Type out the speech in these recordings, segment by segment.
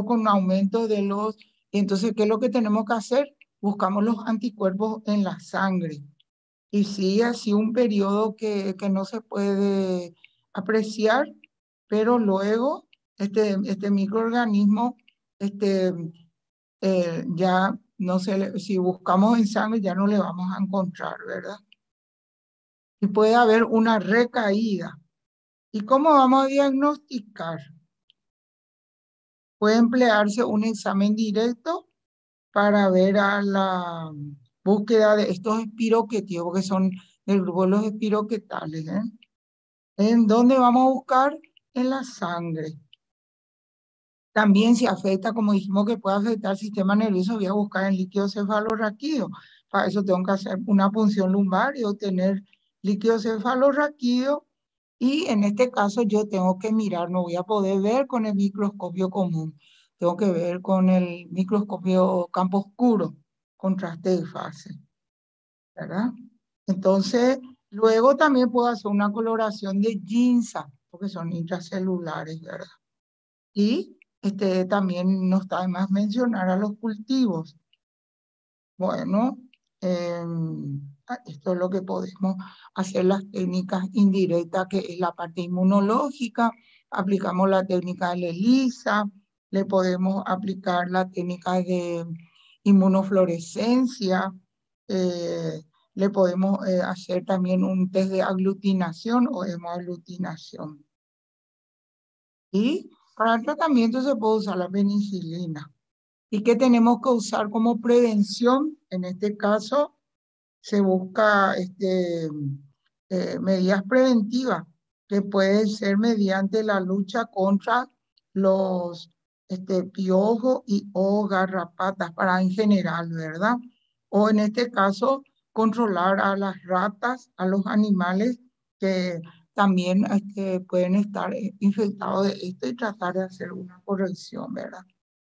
con un aumento de los... Entonces, ¿qué es lo que tenemos que hacer? Buscamos los anticuerpos en la sangre. Y sigue así un periodo que no se puede apreciar, pero luego este microorganismo este, ya no se si buscamos en sangre ya no le vamos a encontrar, ¿verdad? Y puede haber una recaída. ¿Y cómo vamos a diagnosticar? Puede emplearse un examen directo para ver a la búsqueda de estos espiroquetídeos, que son del grupo de los espiroquetales, ¿eh? ¿En dónde vamos a buscar? En la sangre. También si afecta, como dijimos que puede afectar el sistema nervioso, voy a buscar en líquido cefalorraquídeo. Para eso tengo que hacer una punción lumbar y obtener líquido cefalorraquídeo. Y en este caso yo tengo que mirar, no voy a poder ver con el microscopio común. Tengo que ver con el microscopio campo oscuro, contraste de fase, ¿verdad? Entonces, luego también puedo hacer una coloración de Ginza, porque son intracelulares, ¿verdad? Y también no está de más mencionar a los cultivos. Bueno, esto es lo que podemos hacer, las técnicas indirectas, que es la parte inmunológica. Aplicamos la técnica de ELISA, le podemos aplicar la técnica de inmunofluorescencia, eh, le podemos hacer también un test de aglutinación o hemoaglutinación. Y para el tratamiento se puede usar la penicilina. ¿Y qué tenemos que usar como prevención? En este caso, se busca medidas preventivas que pueden ser mediante la lucha contra los piojos y o garrapatas, para en general, ¿verdad? O en este caso, controlar a las ratas, a los animales que también pueden estar infectados de esto y tratar de hacer una corrección, ¿verdad?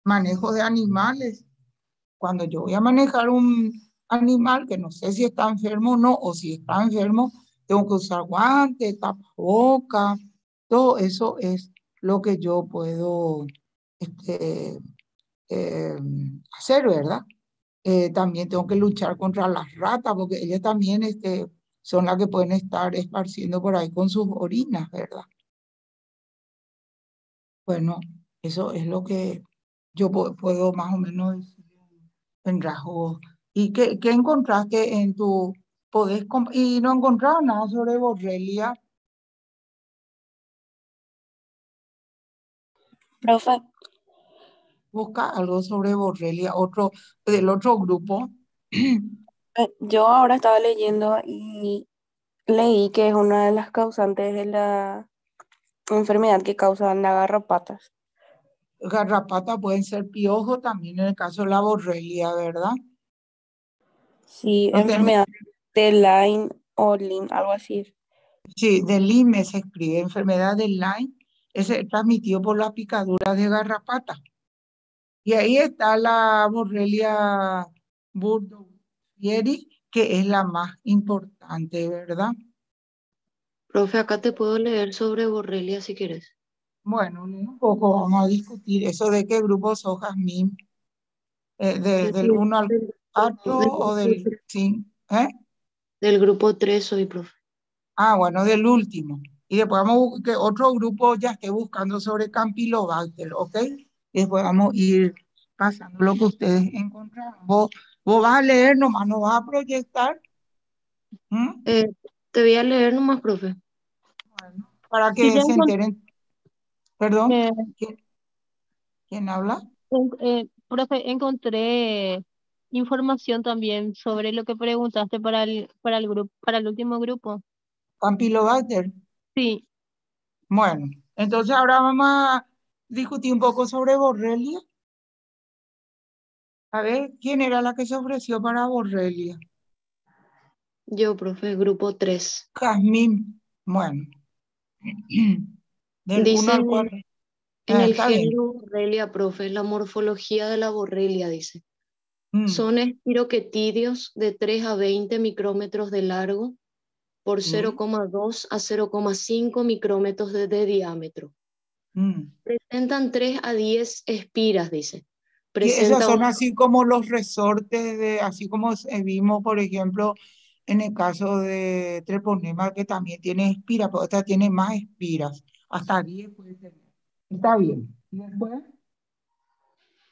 Manejo de animales. Cuando yo voy a manejar un animal que no sé si está enfermo o no, o si está enfermo, tengo que usar guantes, tapabocas, todo eso es lo que yo puedo este, eh, hacer, ¿verdad? También tengo que luchar contra las ratas, porque ellas también son las que pueden estar esparciendo por ahí con sus orinas, ¿verdad? Bueno, eso es lo que yo puedo más o menos decir en rasgos. ¿Y qué encontraste en tu... y no encontraron nada sobre Borrelia? Profe, Busca algo sobre Borrelia, del otro grupo. yo ahora estaba leyendo y leí que es una de las causantes de la enfermedad que causan las garrapatas. Garrapata pueden ser piojos también en el caso de la Borrelia, ¿verdad? Sí, No ten- enfermedad de Lyme o Lyme, algo así. sí, de Lyme se escribe, enfermedad de Lyme, es transmitido por la picadura de garrapata. Y ahí está la Borrelia burgdorferi, que es la más importante, ¿verdad? Profe, acá te puedo leer sobre Borrelia si quieres. Bueno, un poco vamos a discutir eso de qué grupo sos, Jazmín, del Sí, 1 al del, 4 del o grupo del tres 5, ¿eh? del grupo 3 soy profe. Ah, bueno, del último. Y después vamos a que otro grupo ya esté buscando sobre Campylobacter, ¿ok? Y después vamos a ir pasando lo que ustedes encontraron. Vos vas a leer nomás, no vas a proyectar. ¿M? Eh, Te voy a leer nomás, profe. Bueno, para Sí, que se enteren. Perdón, eh, ¿quién habla? profe, encontré información también sobre lo que preguntaste para el grupo, para el último grupo. Campylobacter. Sí, Bueno, entonces ahora vamos a discutir un poco sobre Borrelia. A ver, ¿quién era la que se ofreció para Borrelia? Yo, profe, grupo 3. Jazmín. Bueno, del uno Dice al 4. en el Está bien. género Borrelia, profe, la morfología de la Borrelia, dice. Mm, Son espiroquetídeos de 3 a 20 micrómetros de largo por sí, 0,2 a 0,5 micrómetros de diámetro. Mm. Presentan 3 a 10 espiras, dice. Y esos Presenta son un... así como los resortes de, así como vimos, por ejemplo, en el caso de treponema, que también tiene espiras, pero esta tiene más espiras, hasta 10 puede tener. Está bien. ¿Y después?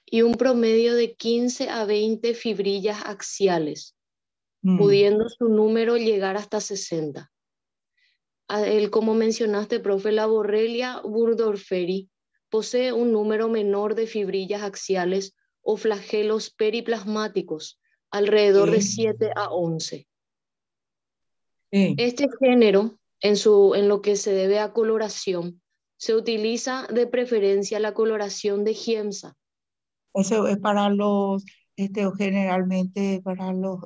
y un promedio de 15 a 20 fibrillas axiales, Mm. pudiendo su número llegar hasta 60. Como mencionaste, profe, la Borrelia burgdorferi posee un número menor de fibrillas axiales o flagelos periplasmáticos, alrededor de Sí, 7 a 11. sí. Este género, en lo que se debe a coloración, se utiliza de preferencia la coloración de Giemsa. Eso es para los, generalmente para los,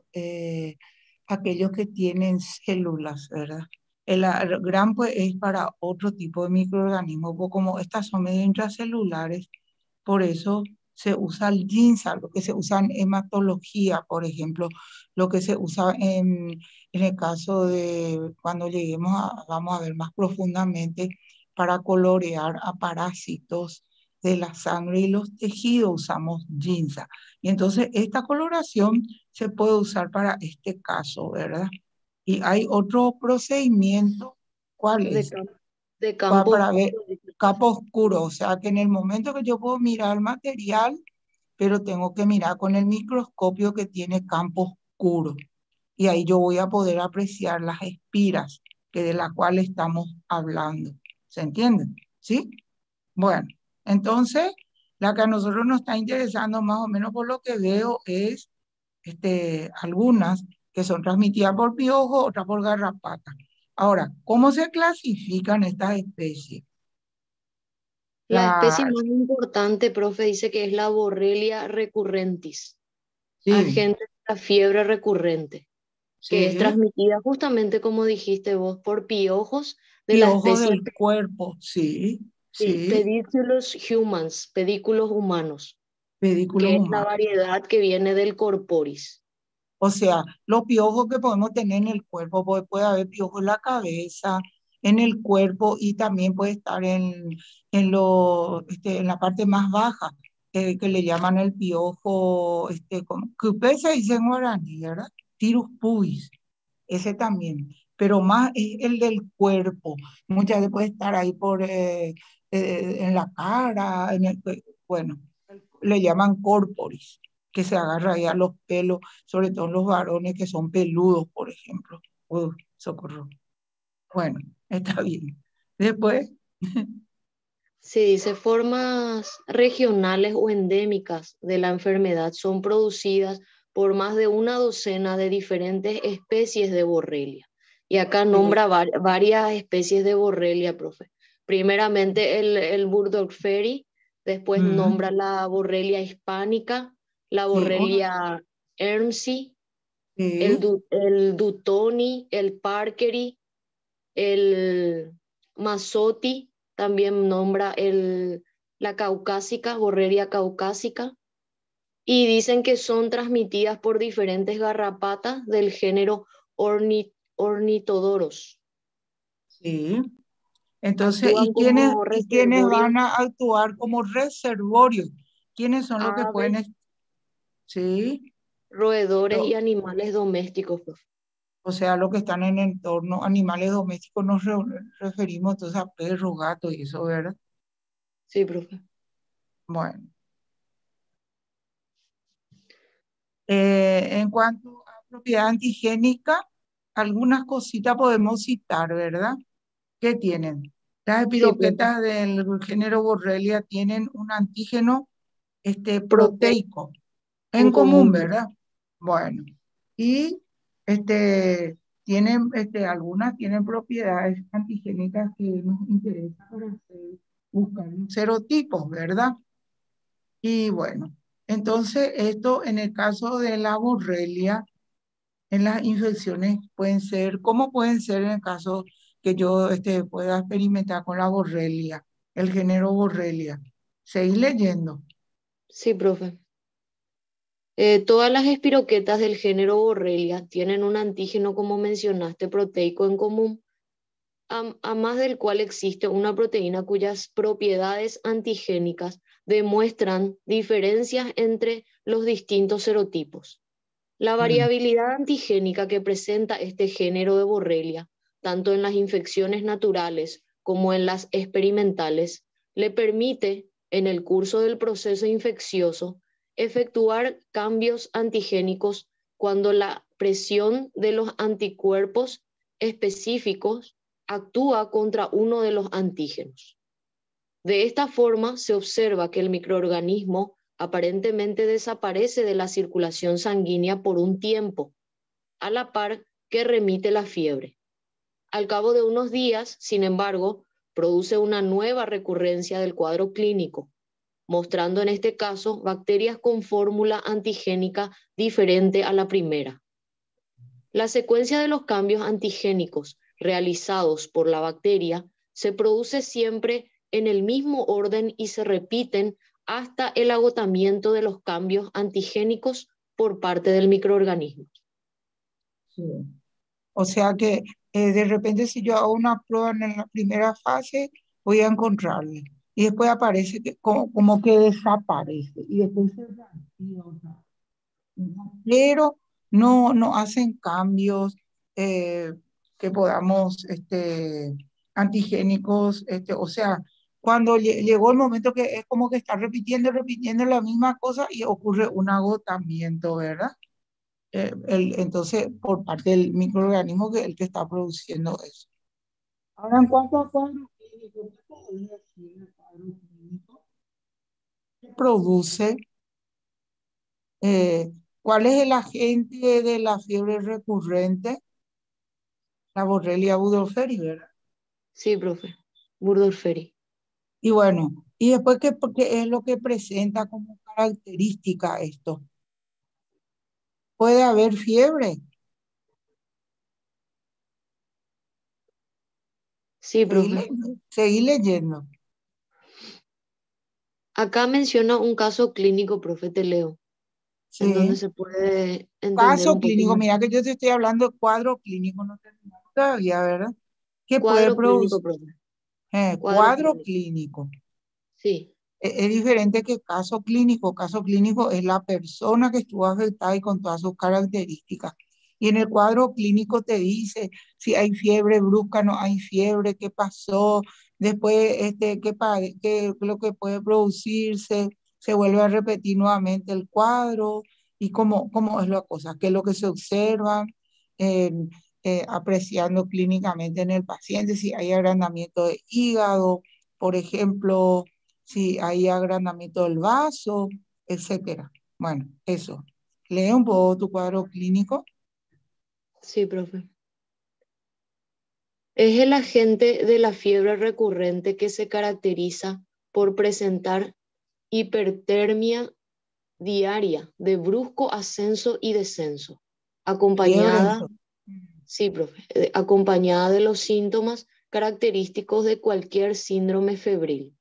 aquellos que tienen células, ¿verdad? El gran pues es para otro tipo de microorganismos, pues, como estas son medio intracelulares, por eso se usa el ginseng, lo que se usa en hematología, por ejemplo, lo que se usa en el caso de cuando lleguemos a, vamos a ver más profundamente, para colorear a parásitos de la sangre y los tejidos usamos ginseng. Y entonces esta coloración se puede usar para este caso, ¿verdad? Y hay otro procedimiento, ¿cuál De, es? cam- de campo Para ver oscuro, dice el profe. campo oscuro, o sea que en el momento que yo puedo mirar el material, pero tengo que mirar con el microscopio que tiene campo oscuro. Y ahí yo voy a poder apreciar las espiras que de las cuales estamos hablando. ¿Se entiende? ¿Sí? Bueno, entonces, la que a nosotros nos está interesando más o menos por lo que veo es algunas que son transmitidas por piojo, otras por garrapata. Ahora, ¿cómo se clasifican estas especies? La especie La, más importante, profe, dice que es la Borrelia recurrentis, sí, agente de la fiebre recurrente, que es sí, transmitida justamente como dijiste vos por piojos de la piojos especie del cuerpo, sí, sí, Pediculus humans, pedículos humanos, pedículos que es la humanos. variedad que viene del corporis. O sea, los piojos que podemos tener en el cuerpo, puede haber piojos en la cabeza, en el cuerpo y también puede estar en la parte más baja, que le llaman el piojo, que se dice en guaraní, ¿verdad? Tirus pubis, ese también, pero más es el del cuerpo. Muchas veces puede estar ahí en la cara, bueno, le llaman corporis, que se agarra ahí a los pelos, sobre todo los varones que son peludos, por ejemplo. Socorro. Bueno, está bien. Después, Se dice formas regionales o endémicas de la enfermedad son producidas por más de una docena de diferentes especies de borrelia. Y acá nombra varias especies de borrelia, profe. Primeramente el Burgdorferi, después mm, nombra la borrelia hispánica, la sí, borrelia ermsi, sí, el Dutoni, el Parkeri, el Mazotti, también nombra la caucásica, Borrelia caucásica, y dicen que son transmitidas por diferentes garrapatas del género Ornithodoros. sí. Entonces, Actúan como y quiénes reservorios van a actuar como reservorios? ¿Quiénes son los que a pueden, aves, sí, roedores y lo- animales domésticos, profe. o sea, los que están en el entorno, animales domésticos, referimos entonces a perros, gatos y eso, ¿verdad? Sí, profe. Bueno. En cuanto a propiedad antigénica, algunas cositas podemos citar, ¿verdad? ¿Qué tienen? Las Sí, profe. espiroquetas del género Borrelia tienen un antígeno Proteico proteico en en común, común. ¿verdad? Bueno, y tienen, algunas tienen propiedades antigénicas que nos interesan para buscar un serotipo, ¿verdad? Y bueno, entonces esto en el caso de la borrelia, en las infecciones pueden ser, ¿cómo pueden ser en el caso que yo pueda experimentar con la borrelia, el género borrelia? Seguir leyendo. Sí, profe. Todas las espiroquetas del género Borrelia tienen un antígeno, como mencionaste, proteico en común. a más del cual existe una proteína cuyas propiedades antigénicas demuestran diferencias entre los distintos serotipos. La variabilidad antigénica que presenta este género de Borrelia, tanto en las infecciones naturales como en las experimentales, le permite, en el curso del proceso infeccioso, efectuar cambios antigénicos cuando la presión de los anticuerpos específicos actúa contra uno de los antígenos. De esta forma se observa que el microorganismo aparentemente desaparece de la circulación sanguínea por un tiempo, a la par que remite la fiebre. Al cabo de unos días, sin embargo, produce una nueva recurrencia del cuadro clínico, mostrando en este caso bacterias con fórmula antigénica diferente a la primera. La secuencia de los cambios antigénicos realizados por la bacteria se produce siempre en el mismo orden y se repiten hasta el agotamiento de los cambios antigénicos por parte del microorganismo. Sí. O sea que de repente si yo hago una prueba en la primera fase, voy a encontrarle. Y después aparece como que desaparece. Y después se reactiva otra vez. Pero no hacen cambios eh, que podamos, antigénicos, o sea, cuando llegó el momento que es como que está repitiendo la misma cosa y ocurre un agotamiento, ¿verdad? Entonces, por parte del microorganismo que el que está produciendo eso. Ahora, en cuanto a cuadro clínico, ¿qué podría decir el cuadro clínico? ¿Qué produce? Eh, ¿Cuál es el agente de la fiebre recurrente? La Borrelia burgdorferi, ¿verdad? Sí, profe. Burgdorferi. Y bueno, y después, porque es lo que presenta como característica esto? Puede haber fiebre. Sí, profe. Seguí leyendo. Acá menciona un caso clínico, profe, te leo, en donde Sí. se puede entender Caso un poco clínico, más. mira que yo te estoy hablando de cuadro clínico, no terminamos todavía, ¿verdad? ¿Qué puede Cuadro clínico, producir? profe. Cuadro Cuadro clínico. clínico. Sí, Es diferente que caso clínico. Caso clínico es la persona que estuvo afectada y con todas sus características. Y en el cuadro clínico te dice si hay fiebre brusca, no hay fiebre, qué pasó, después qué lo que puede producirse, se vuelve a repetir nuevamente el cuadro y cómo es la cosa, qué es lo que se observa, eh, apreciando clínicamente en el paciente, si hay agrandamiento de hígado, por ejemplo, si hay agrandamiento del vaso, etcétera. Bueno, eso. Lee un poco tu cuadro clínico. sí, profe. Es el agente de la fiebre recurrente que se caracteriza por presentar hipertermia diaria de brusco ascenso y descenso, Fiebre, acompañada, entonces. sí, profe, acompañada de los síntomas característicos de cualquier síndrome febril.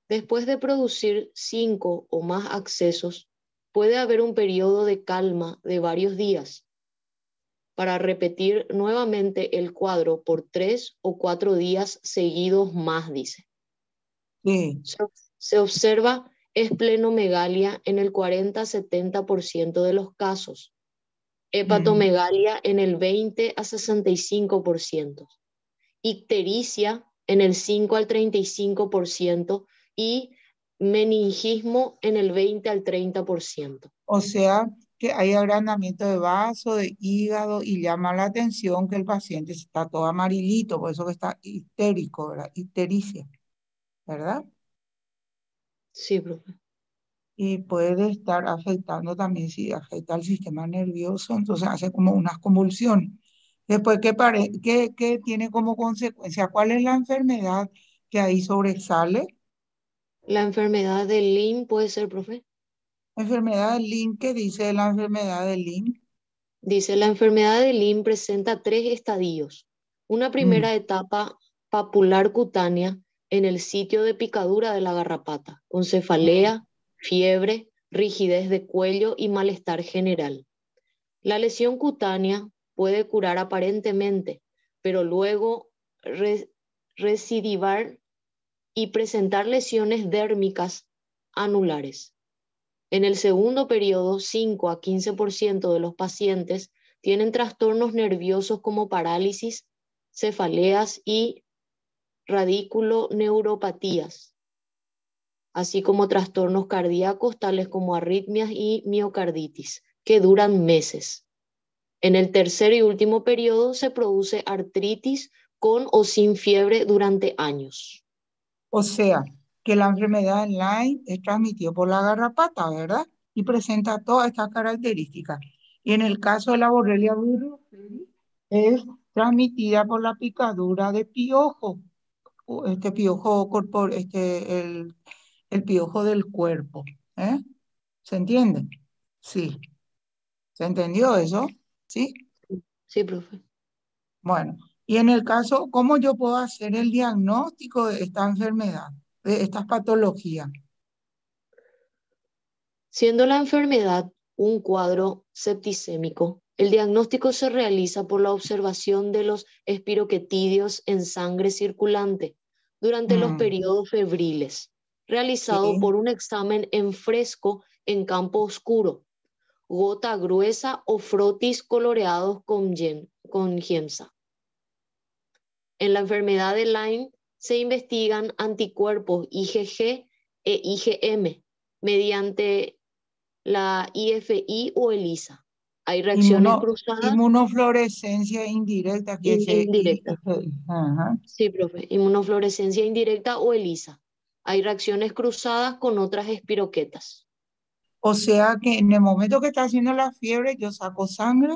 Después de producir 5 o más accesos, puede haber un periodo de calma de varios días para repetir nuevamente el cuadro por 3 o 4 días seguidos más, dice. Sí. Se observa esplenomegalia en el 40-70% de los casos, hepatomegalia en el 20-65%, ictericia en el 5-35% y meningismo en el 20-30%. O sea, que hay agrandamiento de vaso, de hígado y llama la atención que el paciente está todo amarillito, por eso que está histérico, ¿verdad? Ictericia, ¿verdad? Sí, profe. Y puede estar afectando también, si afecta al sistema nervioso, entonces hace como unas convulsiones. Después, ¿qué tiene como consecuencia? ¿Cuál es la enfermedad que ahí sobresale? La enfermedad de Lyme puede ser, profe. Enfermedad de Lyme, ¿qué dice de la enfermedad de Lyme? Dice, la enfermedad de Lyme presenta 3 estadios. Una Mm, primera etapa papular cutánea en el sitio de picadura de la garrapata, con mm, cefalea, fiebre, rigidez de cuello y malestar general. La lesión cutánea puede curar aparentemente, pero luego recidivar y presentar lesiones dérmicas anulares. En el segundo periodo, 5 a 15% de los pacientes tienen trastornos nerviosos como parálisis, cefaleas y radiculoneuropatías, así como trastornos cardíacos tales como arritmias y miocarditis, que duran meses. En el tercer y último periodo se produce artritis con o sin fiebre durante años. O sea, que la enfermedad en Lyme es transmitida por la garrapata, ¿verdad? Y presenta todas estas características. Y en el caso de la Borrelia burgdorferi, es transmitida por la picadura de piojo, o este piojo el piojo del cuerpo. ¿Eh? ¿Se entiende? Sí. ¿Se entendió eso? ¿Sí? Sí, profe. Bueno, y en el caso, ¿cómo yo puedo hacer el diagnóstico de esta enfermedad, de estas patologías? Siendo la enfermedad un cuadro septicémico, el diagnóstico se realiza por la observación de los espiroquetídeos en sangre circulante durante los Mm, periodos febriles, realizado sí, por un examen en fresco en campo oscuro, gota gruesa o frotis coloreados con giemsa. En la enfermedad de Lyme se investigan anticuerpos IgG e IgM mediante la IFI o ELISA. Hay reacciones cruzadas inmunofluorescencia indirecta, que es e indirectas. Ajá. Sí, profe. Inmunofluorescencia indirecta o ELISA. Hay reacciones cruzadas con otras espiroquetas. O sea que en el momento que está haciendo la fiebre, yo saco sangre,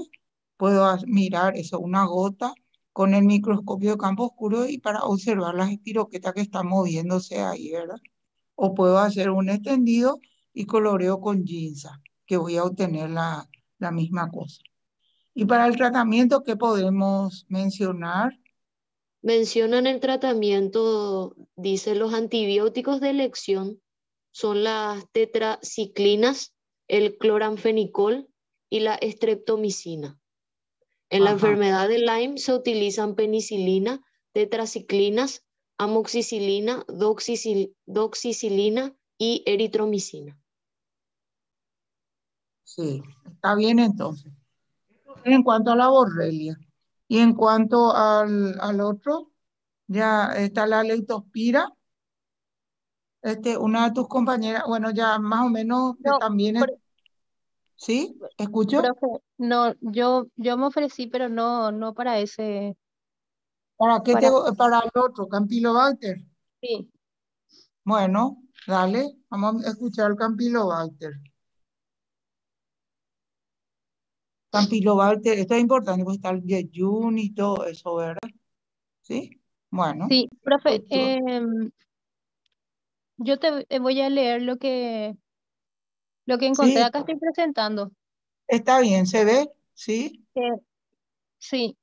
puedo mirar eso, una gota con el microscopio de campo oscuro y para observar las espiroquetas que están moviéndose ahí, ¿verdad? O puedo hacer un extendido y coloreo con ginza, que voy a obtener la misma cosa. Y para el tratamiento, ¿qué podemos mencionar? Mencionan el tratamiento, dice, los antibióticos de elección son las tetraciclinas, el cloranfenicol y la streptomicina. En la Ajá, enfermedad de Lyme se utilizan penicilina, tetraciclinas, amoxicilina, doxicilina y eritromicina. sí, está bien entonces. En cuanto a la borrelia y en cuanto al otro, ya está la leptospira. Una de tus compañeras, bueno, ya más o menos No, también, ¿sí? ¿Escucho? profe, no, yo me ofrecí, pero no para ese, ¿Para qué para, para el otro, Campylobacter? sí, Bueno, dale, vamos a escuchar el Campylobacter. Campylobacter, esto es importante porque está el yeyun y todo eso, ¿verdad? ¿Sí? Bueno, sí, profe, pues yo te voy a leer lo que encontré. sí, Acá estoy presentando. está bien, ¿se ve? ¿Sí? Eh, sí,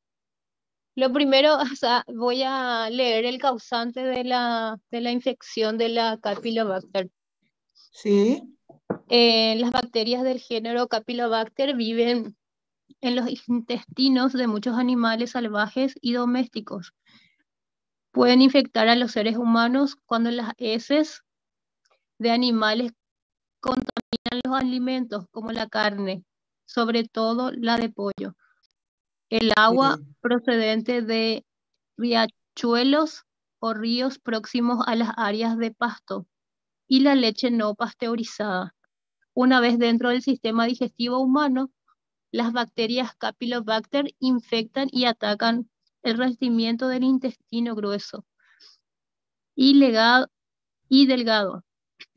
lo primero, o sea, voy a leer el causante de la infección de la Campylobacter. ¿Sí? Las bacterias del género Campylobacter viven en los intestinos de muchos animales salvajes y domésticos. Pueden infectar a los seres humanos cuando las heces de animales contaminan los alimentos, como la carne, sobre todo la de pollo, el agua Sí. procedente de riachuelos o ríos próximos a las áreas de pasto y la leche no pasteurizada. Una vez dentro del sistema digestivo humano, las bacterias Campylobacter infectan y atacan el revestimiento del intestino grueso y, y delgado.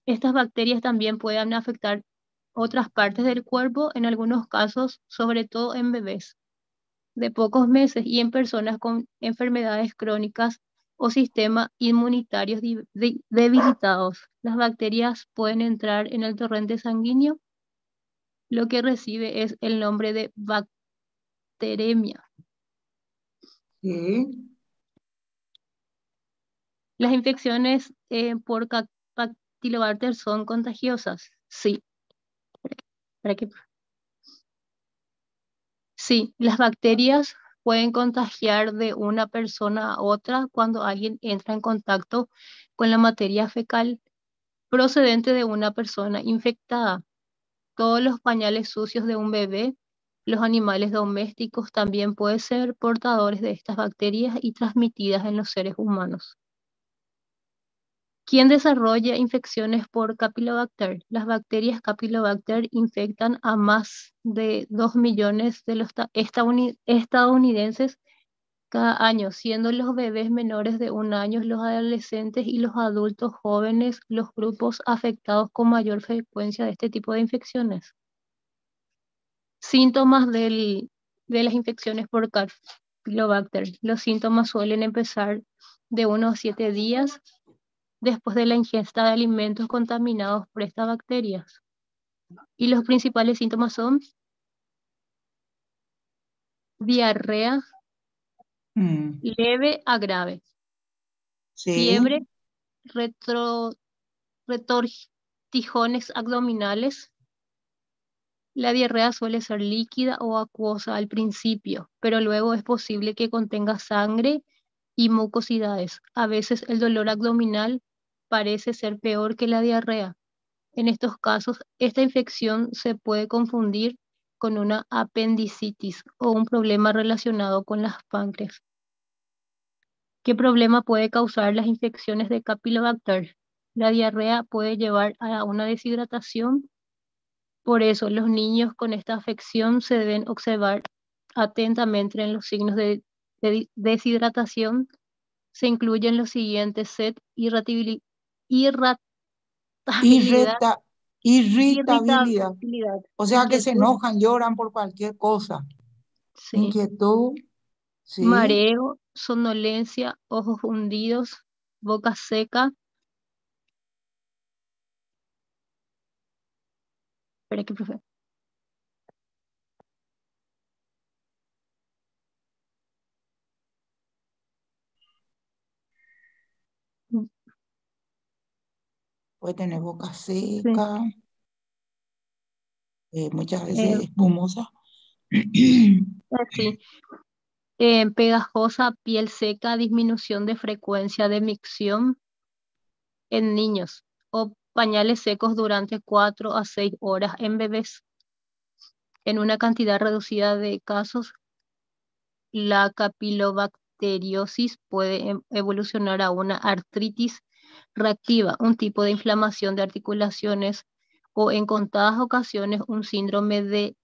Estas bacterias también pueden afectar otras partes del cuerpo, en algunos casos, sobre todo en bebés de pocos meses y en personas con enfermedades crónicas o sistemas inmunitarios debilitados. Las bacterias pueden entrar en el torrente sanguíneo, lo que recibe es el nombre de bacteremia. Sí. Las infecciones por Campylobacter son contagiosas. Sí. ¿Para qué? Sí, las bacterias pueden contagiar de una persona a otra cuando alguien entra en contacto con la materia fecal procedente de una persona infectada. Todos los pañales sucios de un bebé, los animales domésticos también pueden ser portadores de estas bacterias y transmitidas en los seres humanos. ¿Quién desarrolla infecciones por Campylobacter? Las bacterias Campylobacter infectan a más de 2 millones de los estadounidenses cada año, siendo los bebés menores de 1 año, los adolescentes y los adultos jóvenes los grupos afectados con mayor frecuencia de este tipo de infecciones. Síntomas de las infecciones por Campylobacter. Los síntomas suelen empezar de 1 a 7 días después de la ingesta de alimentos contaminados por estas bacterias. Y los principales síntomas son diarrea leve a grave, Sí. fiebre, retortijones abdominales. La diarrea suele ser líquida o acuosa al principio, pero luego es posible que contenga sangre y mucosidades. A veces el dolor abdominal parece ser peor que la diarrea. En estos casos, esta infección se puede confundir con una apendicitis o un problema relacionado con las páncreas. ¿Qué problema puede causar las infecciones de Campylobacter? La diarrea puede llevar a una deshidratación. Por eso, los niños con esta afección se deben observar atentamente en los signos de deshidratación. Se incluyen los siguientes: sed, irritabilidad, Irritabilidad. irritabilidad, O sea que se inquietud, enojan, lloran por cualquier cosa. sí, Inquietud, sí. mareo, somnolencia, ojos hundidos, boca seca. Espera que profe. Puede tener boca Sí, seca, muchas eh, veces espumosa. sí. Pegajosa, piel seca, disminución de frecuencia de micción en niños o pañales secos durante 4 a 6 horas en bebés. En una cantidad reducida de casos, la capilobacteriosis puede evolucionar a una artritis reactiva, un tipo de inflamación de articulaciones o en contadas ocasiones un síndrome de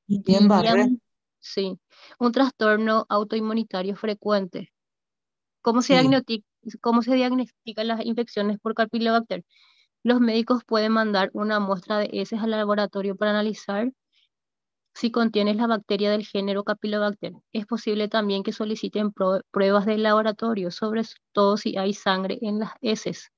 Guillain-Barré, sí, un trastorno autoinmunitario frecuente. ¿Cómo se sí. diagnostican las infecciones por Campylobacter? Los médicos pueden mandar una muestra de heces al laboratorio para analizar si contiene la bacteria del género Campylobacter. Es posible también que soliciten pruebas de laboratorio, sobre todo si hay sangre en las heces.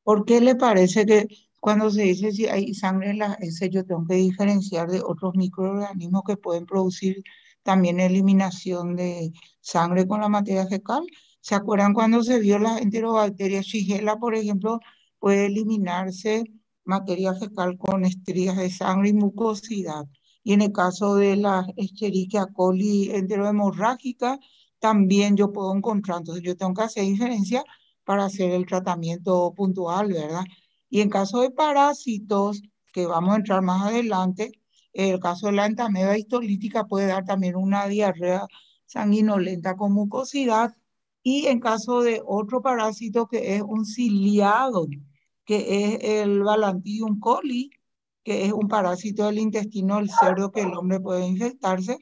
¿Por qué le parece que cuando se dice si hay sangre en las heces, yo tengo que diferenciar de otros microorganismos que pueden producir también eliminación de sangre con la materia fecal? ¿Se acuerdan cuando se vio las enterobacterias Shigella, por ejemplo, puede eliminarse materia fecal con estrías de sangre y mucosidad? Y en el caso de la Escherichia coli enterohemorrágica, también yo puedo encontrar. Entonces yo tengo que hacer diferencia para hacer el tratamiento puntual, ¿verdad? Y en caso de parásitos, que vamos a entrar más adelante, el caso de la entameba histolítica puede dar también una diarrea sanguinolenta con mucosidad. Y en caso de otro parásito que es un ciliado, que es el Balantidium coli, que es un parásito del intestino del cerdo que el hombre puede infectarse,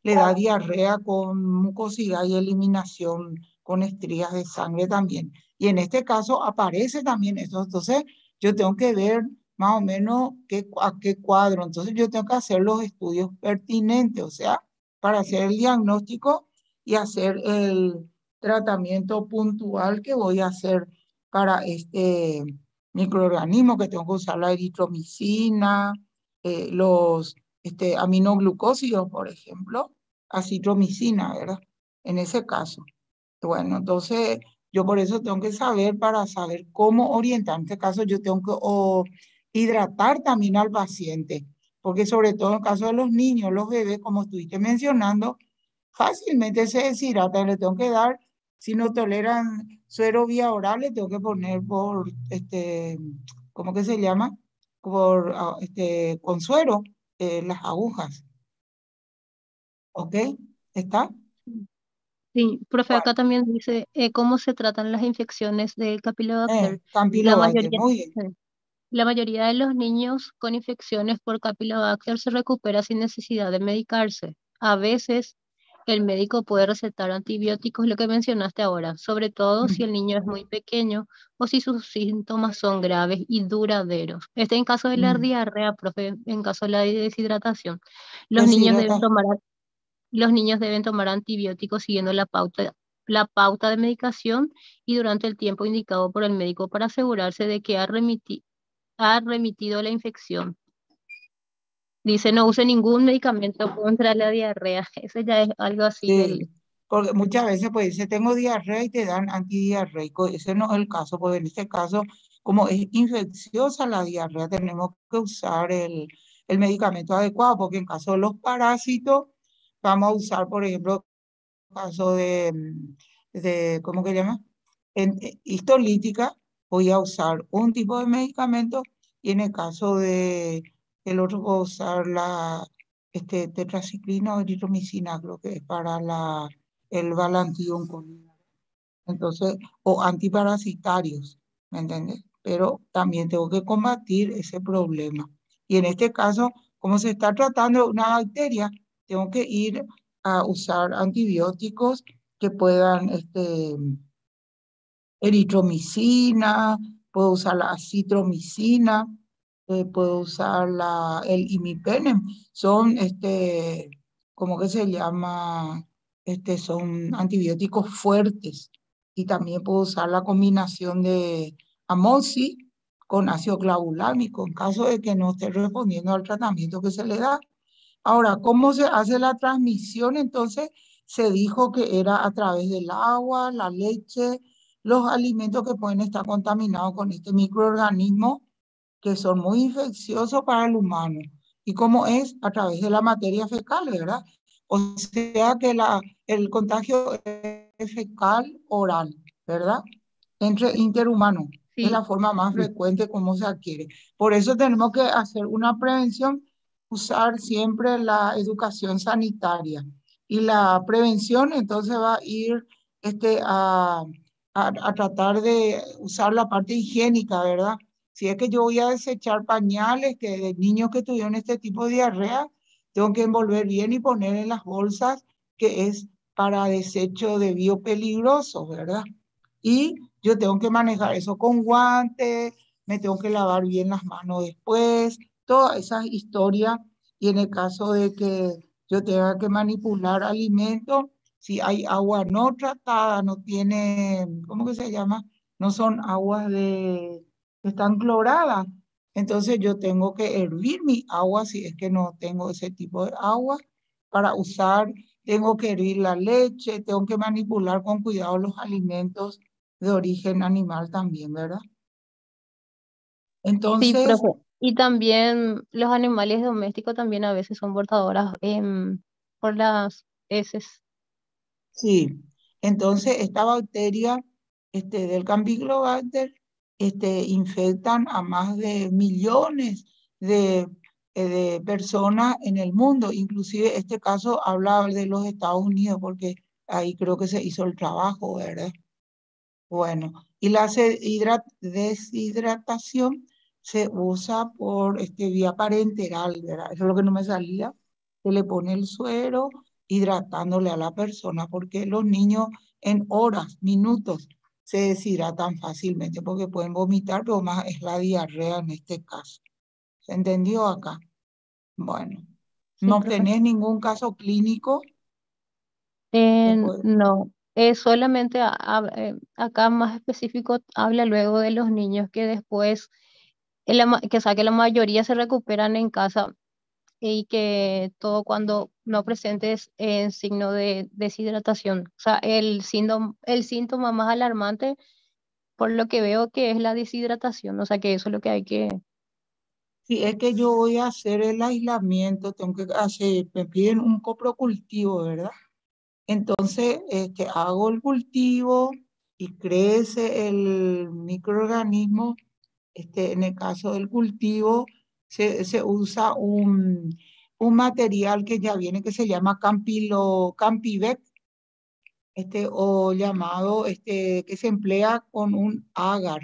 le da diarrea con mucosidad y eliminación con estrías de sangre también. Y en este caso aparece también eso. Entonces, yo tengo que ver más o menos a qué cuadro. Entonces, yo tengo que hacer los estudios pertinentes, o sea, para hacer el diagnóstico y hacer el tratamiento puntual que voy a hacer para este microorganismo, que tengo que usar la eritromicina, los aminoglucósidos, por ejemplo, acitromicina, ¿verdad? En ese caso. Bueno, entonces yo por eso tengo que saber, para saber cómo orientar. En este caso yo tengo que hidratar también al paciente. porque sobre todo en el caso de los niños, los bebés, como estuviste mencionando, fácilmente se deshidratan, le tengo que dar, si no toleran suero vía oral, le tengo que poner por, ¿cómo que se llama? Por, con suero, las agujas, ¿ok? ¿Está? Sí, profe, Bueno, acá también dice cómo se tratan las infecciones del Campylobacter. La Campylobacter, mayoría, muy bien. la mayoría de los niños con infecciones por Campylobacter se recupera sin necesidad de medicarse. A veces el médico puede recetar antibióticos, lo que mencionaste ahora, sobre todo si el niño es muy pequeño o si sus síntomas son graves y duraderos. Este en caso de la Mm, diarrea, profe, en caso de la deshidratación. Los niños deben deshidrata. tomar los niños deben tomar antibióticos siguiendo la pauta de medicación y durante el tiempo indicado por el médico para asegurarse de que ha remitido la infección. Dice, no use ningún medicamento contra la diarrea. Eso ya es algo así Sí, del... porque muchas veces pues dice, tengo diarrea y te dan antidiarreico. Ese no es el caso, porque en este caso, como es infecciosa la diarrea, tenemos que usar el medicamento adecuado, porque en caso de los parásitos, vamos a usar, por ejemplo, caso ¿cómo que llama? Histolítica, voy a usar un tipo de medicamento y en el caso de el otro voy a usar tetraciclina o eritromicina, creo que es para el Valantium con entonces, o antiparasitarios, ¿me entiendes? Pero también tengo que combatir ese problema. Y en este caso, como se está tratando de una bacteria, tengo que ir a usar antibióticos que puedan, eritromicina, puedo usar la acitromicina, puedo usar el imipenem. Son, ¿cómo que se llama? Son antibióticos fuertes. Y también puedo usar la combinación de amoxi con ácido clavulámico en caso de que no esté respondiendo al tratamiento que se le da. Ahora, ¿cómo se hace la transmisión? Entonces, se dijo que era a través del agua, la leche, los alimentos que pueden estar contaminados con este microorganismo que son muy infecciosos para el humano. ¿Y cómo es? A través de la materia fecal, ¿verdad? O sea que el contagio es fecal oral, ¿verdad? Entre interhumanos. Es Sí, la forma más frecuente como se adquiere. Por eso tenemos que hacer una prevención, usar siempre la educación sanitaria. Y la prevención entonces va a ir a tratar de usar la parte higiénica, ¿verdad? Si es que yo voy a desechar pañales que de niños que tuvieron este tipo de diarrea, tengo que envolver bien y poner en las bolsas que es para desecho de biopeligrosos, ¿verdad? Y yo tengo que manejar eso con guantes, me tengo que lavar bien las manos después, todas esas historias. Y en el caso de que yo tenga que manipular alimentos, si hay agua no tratada, no tiene, ¿cómo que se llama? No son aguas que están cloradas. Entonces yo tengo que hervir mi agua si es que no tengo ese tipo de agua para usar. Tengo que hervir la leche, tengo que manipular con cuidado los alimentos de origen animal también, ¿verdad? sí, Entonces, profe. Y también los animales domésticos también a veces son portadoras por las heces. sí, entonces esta bacteria del Campylobacter infectan a más de millones de personas en el mundo. Inclusive este caso habla de los Estados Unidos porque ahí creo que se hizo el trabajo, ¿verdad? Bueno, y la deshidratación se usa por vía parenteral, ¿verdad? Eso es lo que no me salía. Se le pone el suero hidratándole a la persona, porque los niños en horas, minutos, se deshidratan fácilmente porque pueden vomitar, pero más es la diarrea en este caso. ¿Se entendió acá? Bueno, Sí, ¿no profe. tenés ningún caso clínico? Después, No, solamente acá más específico habla luego de los niños que después, o sea, que la mayoría se recuperan en casa y que todo cuando no presentes signo de deshidratación. O sea, el síntoma más alarmante, por lo que veo que es la deshidratación, o sea, que eso es lo que hay que Si es que yo voy a hacer el aislamiento, tengo que hacer, me piden un coprocultivo, ¿verdad? Entonces, hago el cultivo y crece el microorganismo. En el caso del cultivo, se usa un material que ya viene que se llama Campivec, o llamado, que se emplea con un agar.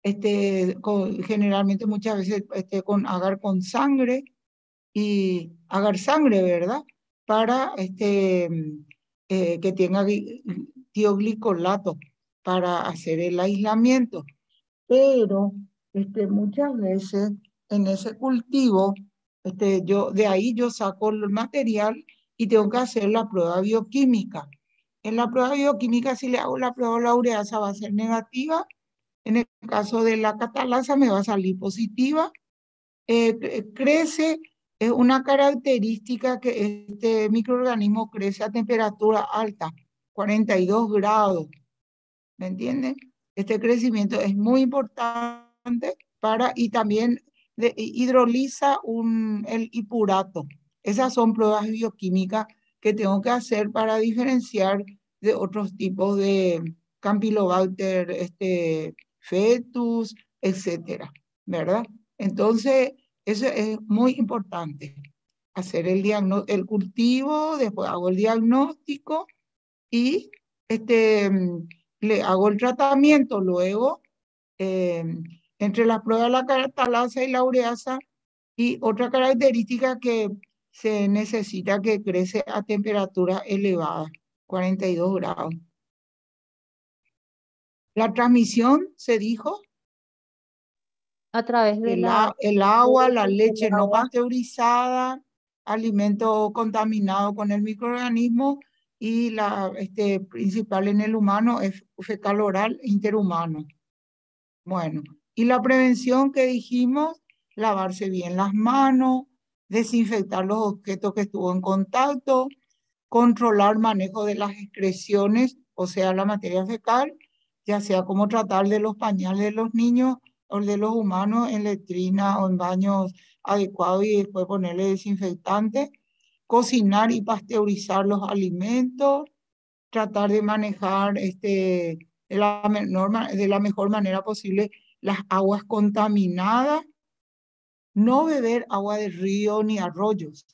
Generalmente muchas veces con agar con sangre y agar sangre, ¿verdad? Para que tenga tioglicolato para hacer el aislamiento. Pero muchas veces en ese cultivo, de ahí yo saco el material y tengo que hacer la prueba bioquímica. En la prueba bioquímica, si le hago la prueba la ureasa va a ser negativa. En el caso de la catalasa me va a salir positiva. Crece, es una característica que este microorganismo crece a temperatura alta, 42 grados, ¿me entienden? Este crecimiento es muy importante y también hidroliza el hipurato. Esas son pruebas bioquímicas que tengo que hacer para diferenciar de otros tipos de Campylobacter, fetus, etcétera, ¿verdad? Entonces, eso es muy importante. Hacer el cultivo, después hago el diagnóstico y le hago el tratamiento. Luego, eh, entre las pruebas de la catalasa y la ureasa, y otra característica que se necesita que crece a temperatura elevada, 42 grados. La transmisión, se dijo, A través de el agua, la del leche no agua. pasteurizada, alimento contaminado con el microorganismo y la principal en el humano es fecal oral interhumano. Bueno, y la prevención que dijimos, lavarse bien las manos, desinfectar los objetos que estuvo en contacto, controlar manejo de las excreciones, o sea, la materia fecal, ya sea como tratar de los pañales de los niños o de los humanos en letrina o en baños adecuados y después ponerle desinfectante, cocinar y pasteurizar los alimentos, tratar de manejar de la mejor manera posible las aguas contaminadas, no beber agua de río ni arroyos,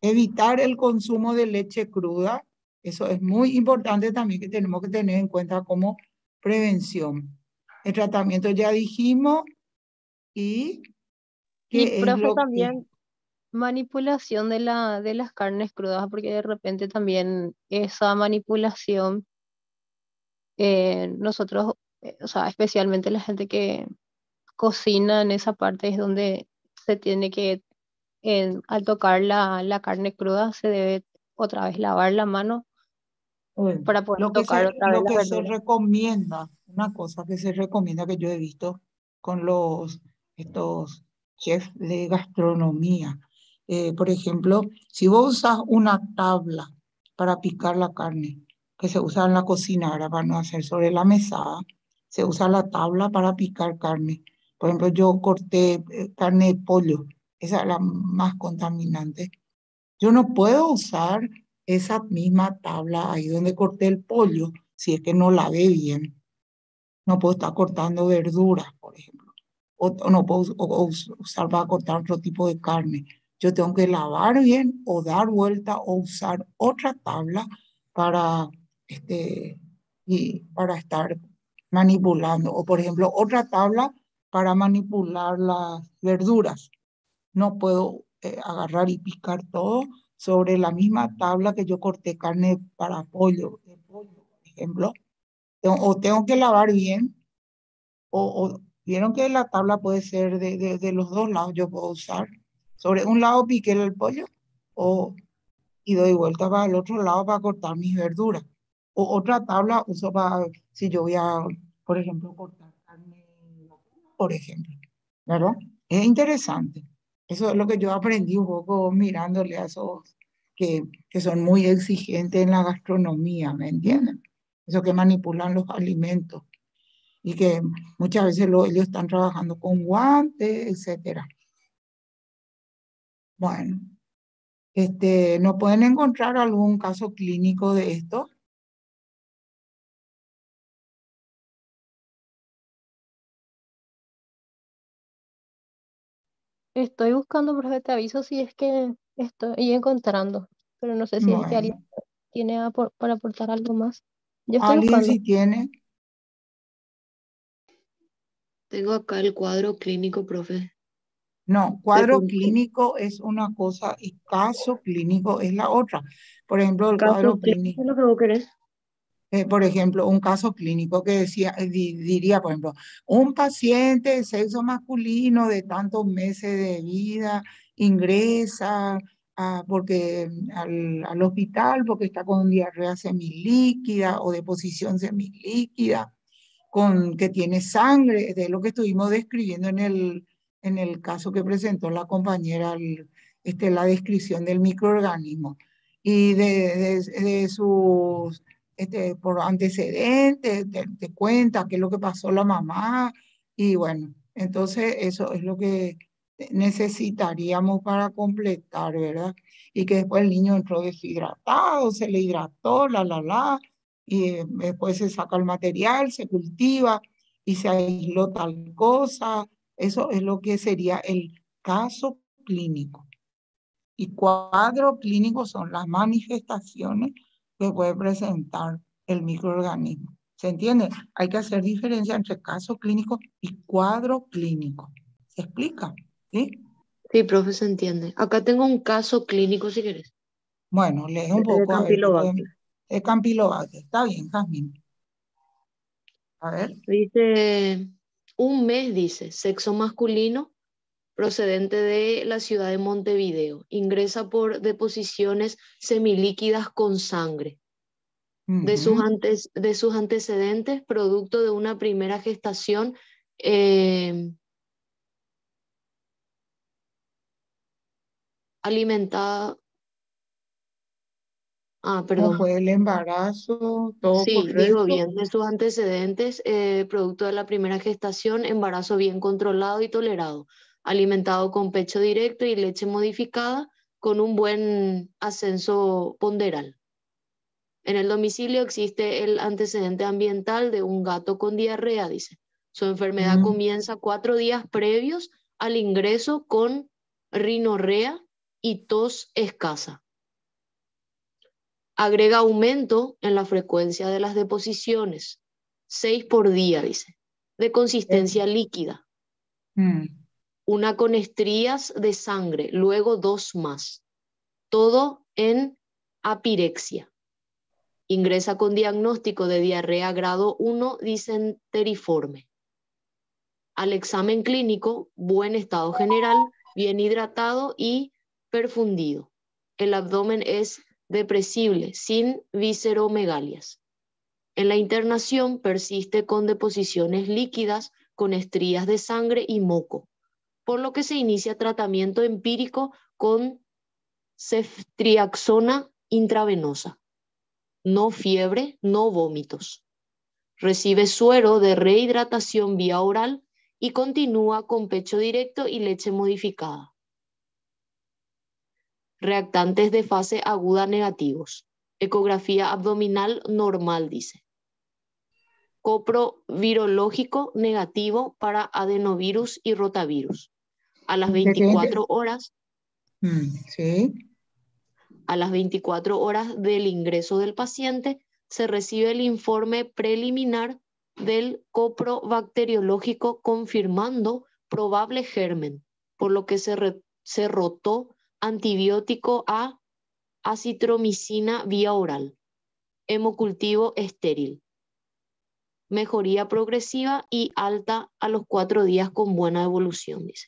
evitar el consumo de leche cruda. Eso es muy importante también que tenemos que tener en cuenta como prevención. El tratamiento ya dijimos y Y qué es profe, lo que... también manipulación de las carnes crudas, porque de repente también esa manipulación, nosotros, o sea, especialmente la gente que cocina en esa parte es donde se tiene que, al tocar la carne cruda, se debe otra vez lavar la mano Bueno, para poder tocar otra vez lo la que se verdura. recomienda, una cosa que se recomienda que yo he visto con estos chefs de gastronomía, por ejemplo, si vos usas una tabla para picar la carne, que se usa en la cocina ahora para no hacer sobre la mesada, se usa la tabla para picar carne. Por ejemplo, yo corté carne de pollo, esa es la más contaminante. Yo no puedo usar esa misma tabla ahí donde corté el pollo si es que no lavé bien. No puedo estar cortando verduras, por ejemplo. O no puedo usar para cortar otro tipo de carne. Yo tengo que lavar bien o dar vuelta o usar otra tabla para, para estar manipulando. O, por ejemplo, otra tabla para manipular las verduras. No puedo agarrar y picar todo sobre la misma tabla que yo corté carne para pollo, por ejemplo. O tengo que lavar bien, vieron que la tabla puede ser de los dos lados, yo puedo usar. Sobre un lado piqué el pollo o, y doy vuelta para el otro lado para cortar mis verduras. O otra tabla uso para, si yo voy a, por ejemplo, cortar carne, por ejemplo, ¿verdad? Es interesante. Eso es lo que yo aprendí un poco mirándole a esos que son muy exigentes en la gastronomía, ¿me entienden? Eso que manipulan los alimentos. y que muchas veces ellos están trabajando con guantes, etcétera. Bueno, ¿no pueden encontrar algún caso clínico de esto? Estoy buscando, profe, te aviso si es que estoy encontrando, pero no sé si es que alguien Bueno, tiene para aportar algo más. Yo estoy alguien buscando. si tiene, Tengo acá el cuadro clínico, profe. no, De cuadro con- clínico es una cosa y caso clínico es la otra. Por ejemplo, el Caso cuadro clínico, clínico. lo que vos querés. Por ejemplo, un caso clínico que decía, diría, por ejemplo, un paciente de sexo masculino de tantos meses de vida ingresa al hospital porque está con diarrea semilíquida o deposición semilíquida, que tiene sangre, de lo que estuvimos describiendo en el caso que presentó la compañera, la descripción del microorganismo y de sus por antecedentes, te cuenta qué es lo que pasó la mamá y bueno, entonces eso es lo que necesitaríamos para completar, ¿verdad? Y que después el niño entró deshidratado, se le hidrató, y después se saca el material, se cultiva y se aisló tal cosa. Eso es lo que sería el caso clínico. Y cuadro clínico son las manifestaciones que puede presentar el microorganismo. ¿Se entiende? Hay que hacer diferencia entre caso clínico y cuadro clínico. ¿Se explica? ¿Sí? Sí, profe, se entiende. Acá tengo un caso clínico, si querés, Bueno, lee un de poco a ver qué Campylobacter. podemos. Es Campylobacter. Está bien, Jazmín. A ver. Dice, un mes, dice, sexo masculino procedente de la ciudad de Montevideo. Ingresa por deposiciones semilíquidas con sangre. Ujú. De sus antecedentes, producto de una primera gestación eh, alimentada. Ah, ¿Cómo perdón. fue el embarazo? ¿Todo Sí, digo correcto? bien, de sus antecedentes, producto de la primera gestación, embarazo bien controlado y tolerado, alimentado con pecho directo y leche modificada, con un buen ascenso ponderal. En el domicilio existe el antecedente ambiental de un gato con diarrea, dice. Su enfermedad Mm, comienza 4 días previos al ingreso con rinorrea y tos escasa. Agrega aumento en la frecuencia de las deposiciones, 6 por día, dice, de eh, consistencia líquida, mm. una con estrías de sangre, luego 2 más, todo en apirexia. Ingresa con diagnóstico de diarrea grado 1 disenteriforme. Al examen clínico, buen estado general, bien hidratado y perfundido. El abdomen es depresible, sin visceromegalias. En la internación persiste con deposiciones líquidas, con estrías de sangre y moco, por lo que se inicia tratamiento empírico con ceftriaxona intravenosa. No fiebre, no vómitos. Recibe suero de rehidratación vía oral y continúa con pecho directo y leche modificada. Reactantes de fase aguda negativos. Ecografía abdominal normal, dice. Copro virológico negativo para adenovirus y rotavirus. A las ¿De qué? 24 horas, Sí. a las 24 horas del ingreso del paciente, se recibe el informe preliminar del copro bacteriológico confirmando probable germen, por lo que se rotó antibiótico a acitromicina vía oral, hemocultivo estéril, mejoría progresiva y alta a los 4 días con buena evolución, dice.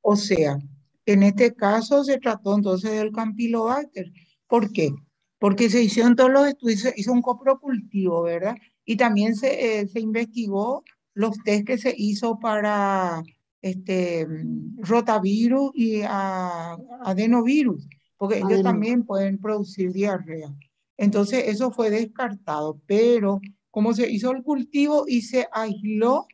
O sea, en este caso se trató entonces del Campylobacter. ¿Por qué? Porque se hicieron todos los estudios, se hizo un coprocultivo, ¿verdad? Y también se investigó los test que se hizo para rotavirus y adenovirus, porque ellos Adeno. también pueden producir diarrea. Entonces, eso fue descartado, pero como se hizo el cultivo y se aisló,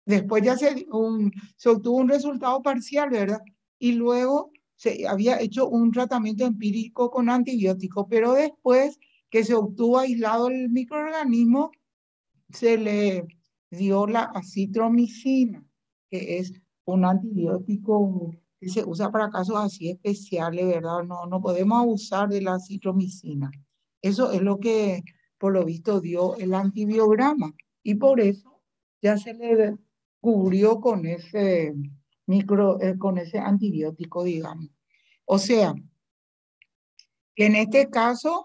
después ya se obtuvo un resultado parcial, ¿verdad? Y luego se había hecho un tratamiento empírico con antibióticos, pero después que se obtuvo aislado el microorganismo, se le dio la acitromicina, que es un antibiótico que se usa para casos así especiales, ¿verdad? No podemos abusar de la acitromicina. Eso es lo que, por lo visto, dio el antibiograma. Y por eso ya se le cubrió con con ese antibiótico, digamos. O sea, que en este caso,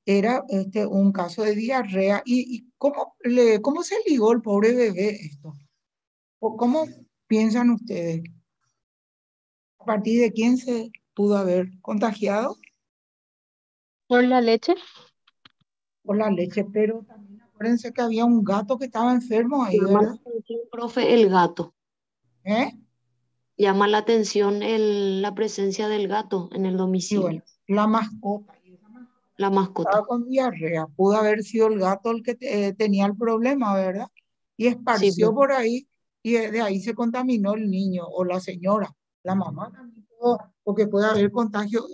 era un caso de diarrea. ¿Y cómo se ligó el pobre bebé esto? ¿O cómo piensan ustedes? ¿A partir de quién se pudo haber contagiado? ¿Por la leche? Por la leche, pero también acuérdense que había un gato que estaba enfermo ahí, Llama la ¿verdad? atención, profe, el gato. ¿Eh? Llama la atención la presencia del gato en el Y bueno, domicilio, la mascota. Y esa mascota la estaba mascota. con diarrea. Pudo haber sido el gato el que tenía el problema, ¿verdad? Y Sí, esparció profe. por ahí y de ahí se contaminó el niño o la señora. La mamá también porque puede haber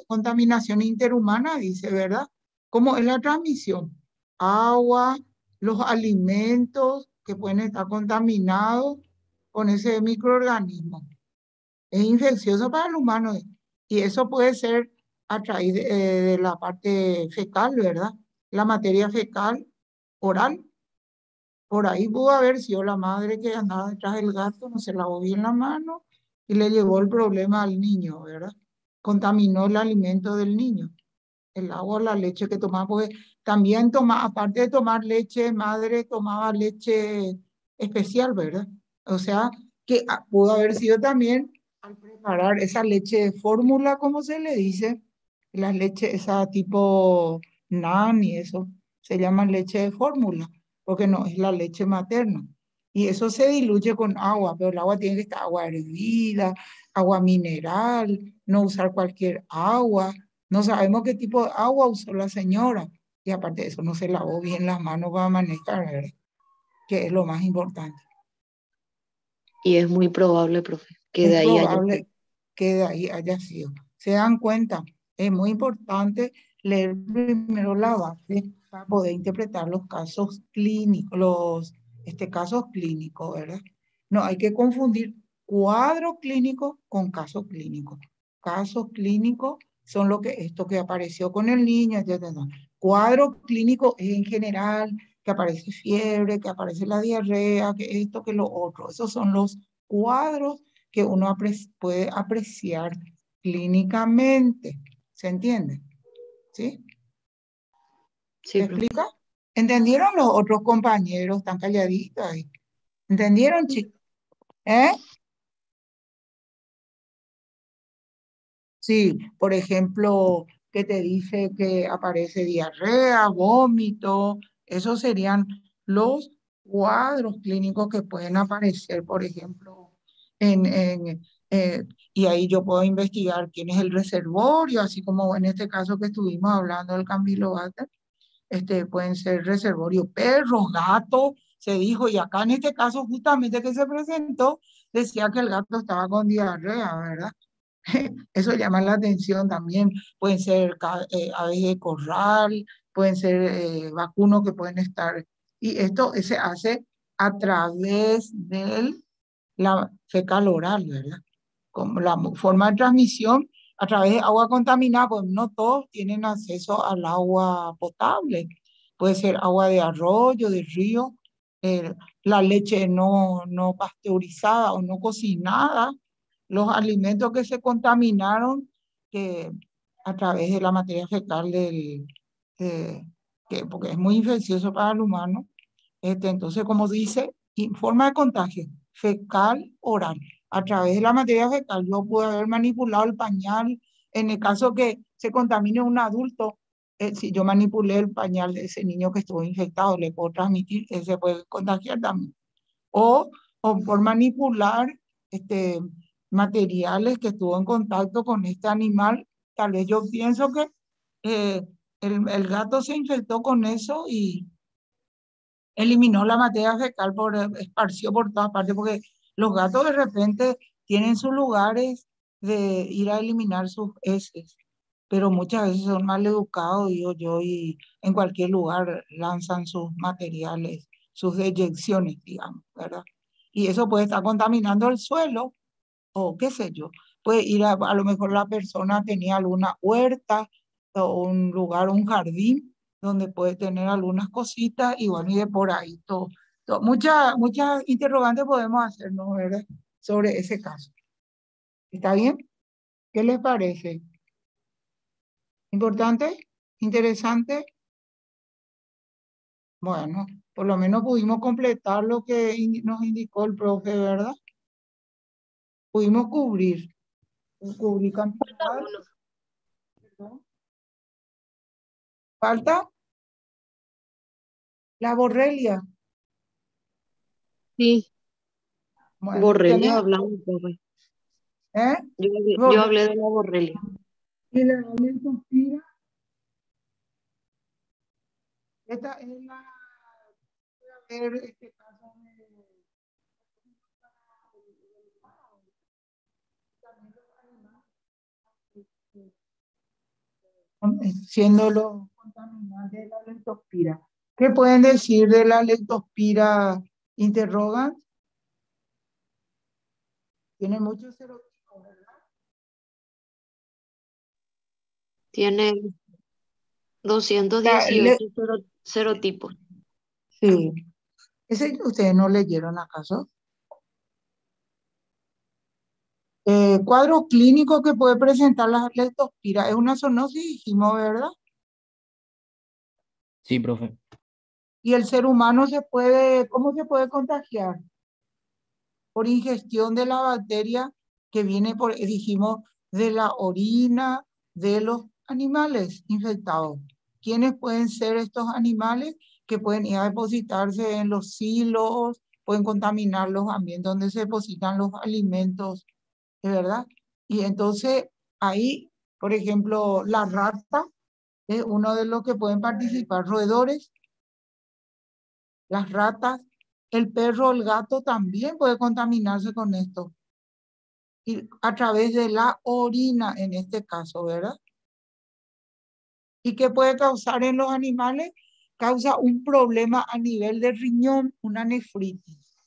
contaminación interhumana, dice, ¿verdad? ¿Cómo es la transmisión? Agua, los alimentos que pueden estar contaminados con ese microorganismo. Es infeccioso para el humano y eso puede ser a través de la parte fecal, ¿verdad? La materia fecal oral. Por ahí pudo haber sido la madre que andaba detrás del gato, no se lavó bien la mano y le llevó el problema al niño, ¿verdad? Contaminó el alimento del niño, el agua o la leche que tomaba, porque también aparte de tomar leche madre, tomaba leche especial, ¿verdad? O sea, que pudo haber sido también al preparar esa leche de fórmula, como se le dice, la leche, esa tipo NAN y eso, se llama leche de fórmula, porque no es la leche materna. Y eso se diluye con agua, pero el agua tiene que estar agua hervida, agua mineral, no usar cualquier agua. No sabemos qué tipo de agua usó la señora. Y aparte de eso, no se lavó bien las manos para manejar, ¿verdad? Que es lo más importante. Y es muy probable, profe, que Es de ahí haya sido. probable que de ahí haya sido. Se dan cuenta, es muy importante leer primero la base para poder interpretar los casos clínicos, casos clínicos, ¿verdad? No hay que confundir cuadro clínico con caso clínico. Casos clínicos son esto que apareció con el niño, etc. Cuadro clínico es en general que aparece fiebre, que aparece la diarrea, que esto, que lo otro. Esos son los cuadros que uno puede apreciar clínicamente. ¿Se entiende? ¿Sí? Sí, ¿Se profe. explica? ¿Entendieron los otros compañeros tan calladitos ahí? ¿Entendieron, chicos? ¿Eh? Sí, por ejemplo, que te dice que aparece diarrea, vómito, esos serían los cuadros clínicos que pueden aparecer, por ejemplo, en, en, y ahí yo puedo investigar quién es el reservorio, así como en este caso que estuvimos hablando del Campylobacter, pueden ser reservorio perros, gatos, se dijo, y acá en este caso justamente que se presentó, decía que el gato estaba con diarrea, ¿verdad? Eso llama la atención también. Pueden ser aves de corral, pueden ser vacunos que pueden estar. Y esto se hace a través de la fecal oral, ¿verdad? Como la forma de transmisión a través de agua contaminada, pues no todos tienen acceso al agua potable. Puede ser agua de arroyo, de río, eh, la leche no pasteurizada o no cocinada, los alimentos que se contaminaron que, a través de la materia fecal de- porque es muy infeccioso para el humano. Entonces, como dice, forma de contagio, fecal oral. A través de la materia fecal, yo puedo haber manipulado el pañal. En el caso que se contamine un adulto, si yo manipulé el pañal de ese niño que estuvo infectado, le puedo transmitir, se puede contagiar también. O por manipular este, materiales que estuvo en contacto con este animal, tal vez yo pienso que el gato se infectó con eso eliminó la materia fecal, esparció por todas partes, porque los gatos de repente tienen sus lugares de ir a eliminar sus heces, pero muchas veces son mal educados, digo yo, y en cualquier lugar lanzan sus materiales, sus deyecciones, digamos, ¿verdad? Y eso puede estar contaminando el suelo o qué sé yo. Puede ir a lo mejor la persona tenía alguna huerta o un lugar, un jardín, donde puede tener algunas cositas y bueno, y de por ahí todo. Muchas interrogantes podemos hacernos, ¿verdad? Sobre ese caso. ¿Está bien? ¿Qué les parece? ¿Importante? ¿Interesante? Bueno, por lo menos pudimos completar lo que nos indicó el profe, ¿verdad? Pudimos cubrir cantidad. ¿No? ¿Falta? La borrelia. Sí, Bueno, Borrelia ¿tenés? hablamos, profe. ¿Eh? Yo Borrelia. hablé de la borrelia. Y la leptospira. Esta es la... Voy a ver este caso siendo los contaminantes de la leptospira. ¿Qué pueden decir de la leptospira? Interrogan. Tiene muchos serotipos, ¿verdad? Tiene La 218 serotipos. sí. ¿Ese ustedes no leyeron acaso? Cuadro clínico que puede presentar la leptospira. Es una zoonosis, dijimos, ¿verdad? Sí, profe. Y el ser humano ¿cómo se puede contagiar? Por ingestión de la bacteria que viene dijimos, de la orina de los animales infectados. ¿Quiénes pueden ser estos animales que pueden ir a depositarse en los silos, pueden contaminar los ambientes donde se depositan los alimentos, ¿de verdad? Y entonces ahí, por ejemplo, la rata es uno de los que pueden participar, roedores, las ratas, el perro, el gato también puede contaminarse con esto. Y a través de la orina en este caso, ¿verdad? ¿Y qué puede causar en los animales? Causa un problema a nivel de riñón, una nefritis,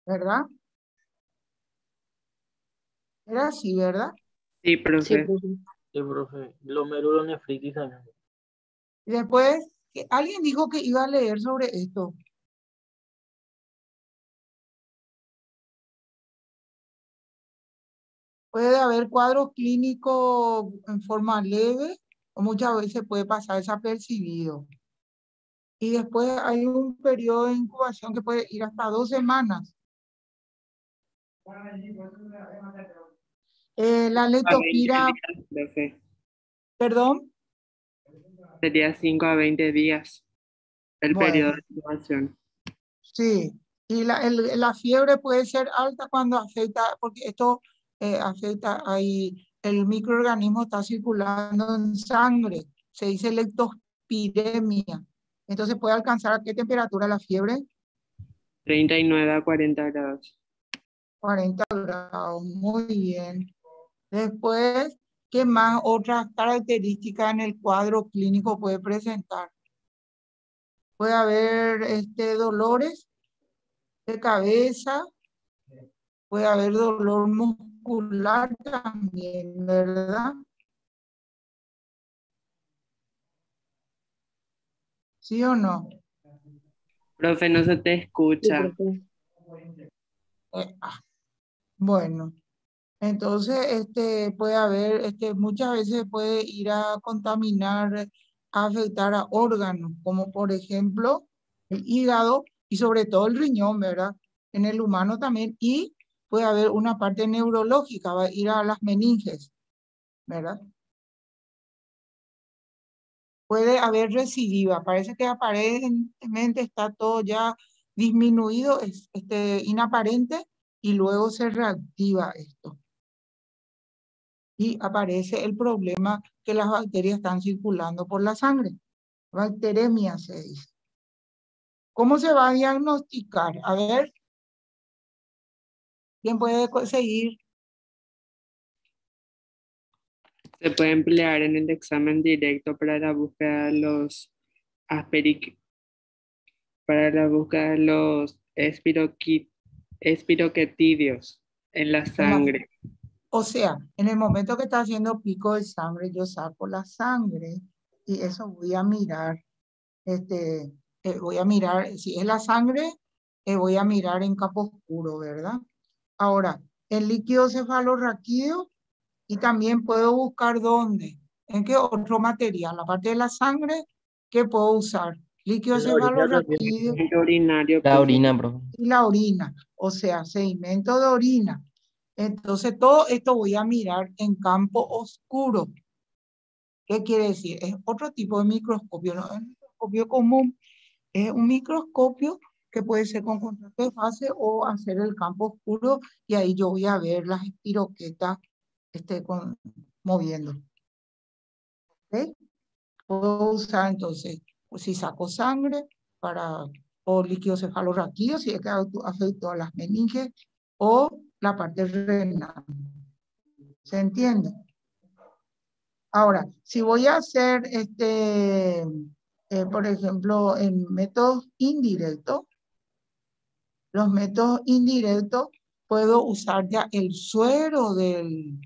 ¿verdad? Era así, ¿verdad? Sí, Sí, profe. profe. Sí, profe. Glomerulonefritis también. Y después, alguien dijo que iba a leer sobre esto. Puede haber cuadros clínicos en forma leve o muchas veces puede pasar desapercibido. Y después hay un periodo de incubación que puede ir hasta 2 semanas. La 20 leptospira, días, profe. perdón, Sería 5 a 20 días el periodo bueno, de incubación. sí. Y la fiebre puede ser alta cuando afecta, porque esto afecta, el microorganismo está circulando en sangre, se dice leptospiremia. Entonces puede alcanzar ¿a qué temperatura la fiebre? 39 a 40 grados. 40 grados, muy bien. Después, ¿qué más otras características en el cuadro clínico puede presentar? Puede haber dolores de cabeza, puede haber dolor muscular también, ¿verdad? ¿Sí o no? Profe, no se te Sí, escucha. profe. Bueno, entonces puede haber, muchas veces puede ir a contaminar, a afectar a órganos, como por ejemplo el hígado y sobre todo el riñón, ¿verdad? En el humano también, y puede haber una parte neurológica, va a ir a las meninges, ¿verdad? Puede haber recidiva, parece que aparentemente está todo ya disminuido, es inaparente, y luego se reactiva esto. Y aparece el problema que las bacterias están circulando por la sangre. Bacteremia se dice. ¿Cómo se va a diagnosticar? A ver, ¿quién puede seguir? Se puede emplear en el examen directo para la búsqueda de los asperic- para la búsqueda de los espiroquetidios en la En la, sangre. o sea, en el momento que está haciendo pico de sangre, yo saco la sangre y eso voy a mirar. Voy a mirar, si es la sangre, voy a mirar en campo oscuro, ¿verdad? Ahora, el líquido cefalorraquídeo y también puedo buscar dónde, en qué otro material, aparte de la sangre, ¿qué puedo usar? Líquido En la orina también. cefalorraquídeo El urinario, La profe. orina, profe. y la orina, o sea, sedimento de orina. Entonces, todo esto voy a mirar en campo oscuro. ¿Qué quiere decir? Es otro tipo de microscopio, no es un microscopio común, es un microscopio que puede ser con contraste de fase o hacer el campo oscuro y ahí yo voy a ver las espiroquetas moviendo. ¿Ok? Puedo usar entonces, pues, si saco sangre para, o líquido cefalorraquídeo, si es que afectó a las meninges, o la parte renal. ¿Se entiende? Ahora, si voy a hacer, por ejemplo, en métodos indirectos, los métodos indirectos, puedo usar ya el suero de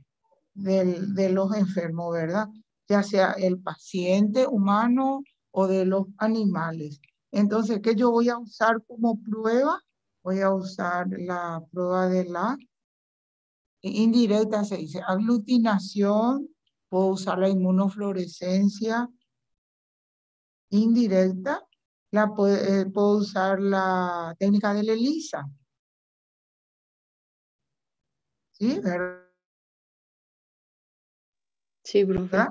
los enfermos, ¿verdad? Ya sea el paciente humano o de los animales. Entonces, ¿qué yo voy a usar como prueba? Voy a usar la prueba de la indirecta, se dice aglutinación, puedo usar la inmunofluorescencia indirecta, puedo usar la técnica de la ELISA, ¿sí? Sí, profe. ¿Verdad?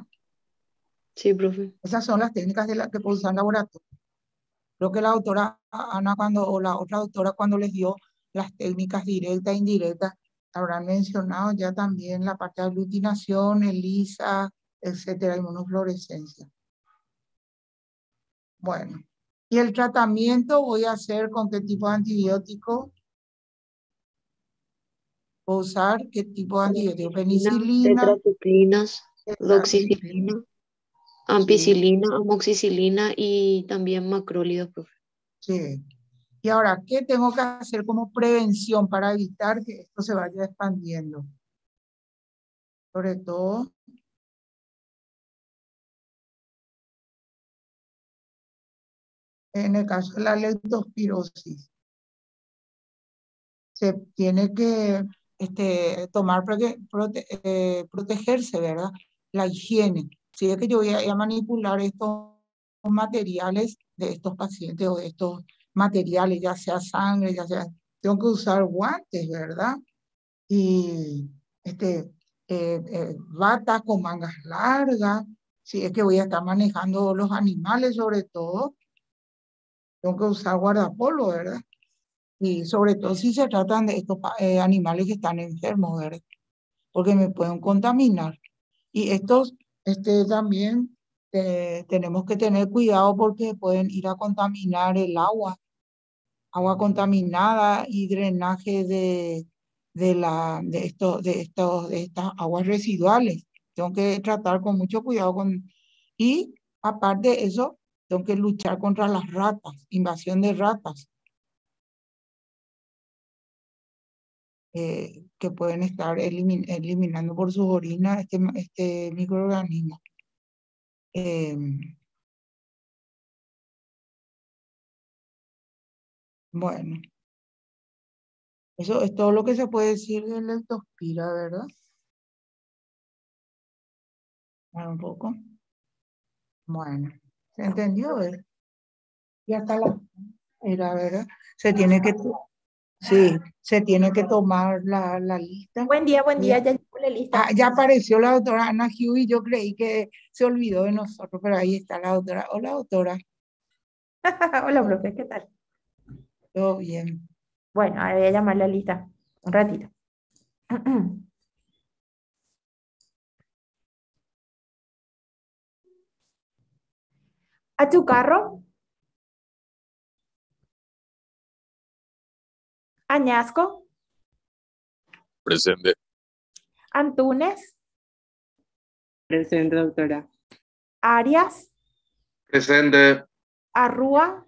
Sí, profe. Esas son las técnicas que puedo usar en laboratorio. Creo que la doctora Ana o la otra doctora cuando les dio las técnicas directas e indirectas, habrán mencionado ya también la parte de aglutinación, ELISA, etcétera, inmunofluorescencia. Bueno, y el tratamiento voy a hacer con qué tipo de antibiótico. Voy a usar qué tipo de antibiótico, penicilina, Tetracicrinas, tetracyclina, doxiciclina, sí, ampicilina, amoxicilina y también macrólidos, profe. sí. Y ahora, ¿qué tengo que hacer como prevención para evitar que esto se vaya expandiendo? Sobre todo, en el caso de la leptospirosis, se tiene que tomar, protegerse, ¿verdad? La higiene. Si es que yo voy a manipular estos materiales de estos pacientes o de estos materiales, ya sea sangre, ya sea, tengo que usar guantes, ¿verdad? Y bata con mangas largas, si es que voy a estar manejando los animales sobre todo, tengo que usar guardapolvo, ¿verdad? Y sobre todo si se tratan de estos animales que están enfermos, ¿verdad? Porque me pueden contaminar. Y estos también tenemos que tener cuidado porque pueden ir a contaminar el agua contaminada y drenaje de estas aguas residuales. Tengo que tratar con mucho cuidado y aparte de eso, tengo que luchar contra las ratas, invasión de ratas. Que pueden estar eliminando por sus orinas este microorganismo. Bueno, eso es todo lo que se puede decir del leptospira, ¿verdad? Un poco. Bueno, ¿se entendió? Ya está era, ¿verdad? Se tiene que, sí, se tiene que tomar la lista. Buen día, ya llegó la lista. Ya apareció la doctora Ana Huey, yo creí que se olvidó de nosotros, pero ahí está la doctora. Hola, doctora. Hola, profe, ¿qué tal? Todo bien. Bueno, ahora voy a llamar la lista un ratito. A tu carro Añasco, Presente. Antunes, Presente, doctora. Arias, Presente. Arrúa,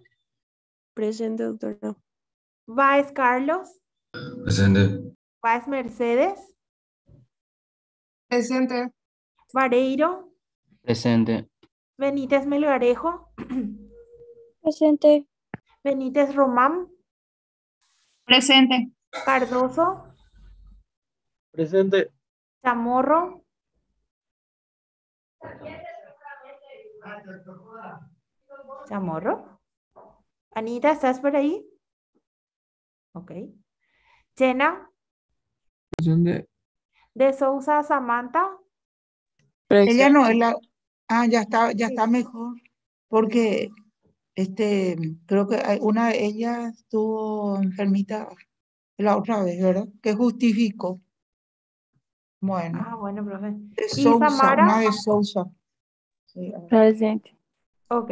Presente, doctora. Báez Carlos, Presente. Báez Mercedes, Presente. Vareiro, Presente. Benítez Melgarejo, Presente. Benítez Román, Presente. Cardoso, Presente. Chamorro, Chamorro. Anita, ¿estás por ahí? Ok. Chena, Presente. de Sousa Samantha, Ella no, Presente. ya está mejor, porque creo que una de ellas estuvo enfermita la otra vez, ¿verdad? Que justificó. Bueno, bueno, profe. de Y Sousa, Samara, una de Sousa. Sí, Presente. ok.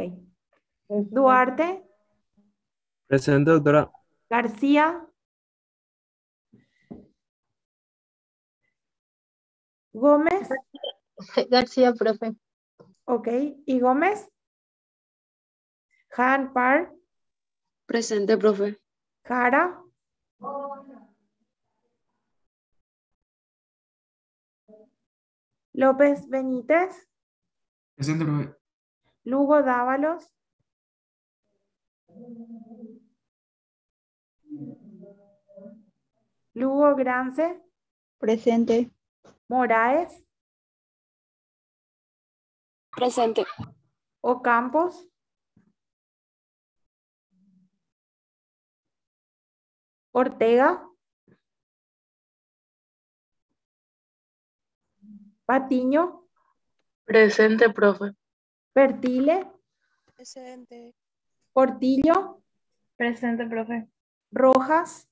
Duarte, Presente, doctora. García, Gómez, García, profe. ok. ¿Y Gómez? Han Par, Presente, profe. Jara, López Benítez, Presente, profe. Lugo Dávalos, Lugo Grance, Presente. Moraes, Presente. Ocampos, Ortega, Patiño, Presente, profe. Pertile, Presente. Portillo, Presente, profe. Rojas,